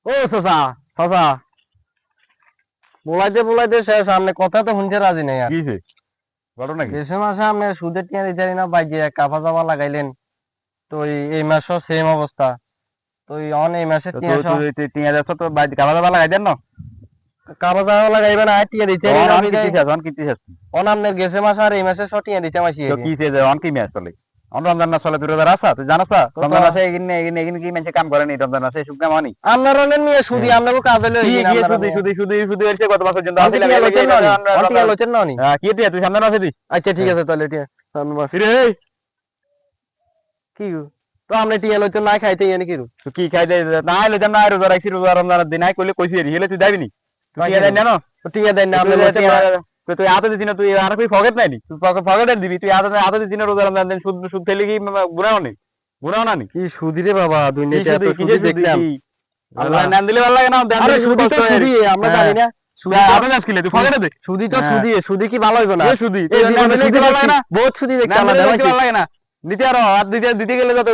ও চাচা চাচা বলাইতে শেষ, আপনি কথা তো শুনতে রাজি নেই। আর কিছে বড় নাকি দেশে মাসে আপনি সুদের টিয়া দিতে না, বাইকে কাফা জামা লাগাইলেন, তো এই মাসও সেম অবস্থা। তো এই মাসে টিয়া তুই টিয়া যাচ্ছ তো বাইরে কাবা দাবা লাগাই দেন না কাফা জামা লাগাইবেন, আর টিয়া দিতে অন কিতি শেষ অনামনের গেছে মাস আর এই মাসে সব টিয়া দিতে মাসি। তো কিছে যে অন কি ম্যাচ চলে অন রমজান না চলে 2000 আসা তুই জানাস না রমজান মাসে এগিন কি মানুষ কাম করে নি রমজান মাসে সুখ কাম হয়নি আপনার অনেক নিয়ে সুদি আপনাকে কাজ হলো শুধু হচ্ছে গত বছর জন্য কি টিয়া তুই সামনে আছে দি আচ্ছা ঠিক আছে তাহলে টিয়া কি তো আপনি টিয়া লইতে না খাইতে ইয়ে কি তো কি খাই দে না লইতে না রোজা রাখছি রোজা রমজানের দিন আই কইলে কইছি হেলে তুই যাবি নি তুই টিয়া দেন না টিয়া দেন না আপনি তুই আতে দিন তুই আর কই ফগেট নাই নি তুই ফগেট দিবি তুই আতে দিন রোজা রমজান দিন সুদ সুদ খেলে কি গুনাহ নেই গুনাহ না নি কি সুদি রে বাবা দুনিয়াতে এত সুদি দেখলাম। আল্লাহ নাম দিলে ভালো লাগে না আরে সুদি তো সুদি আমরা জানি না সুদি আতে নাম খেলে তুই ফগেট দে সুদি তো সুদি কি ভালো হইব না সুদি তুই নাম দিলে ভালো লাগে না বহুত সুদি দেখতে ভালো লাগে না দিতে আর দিতে গেলে যত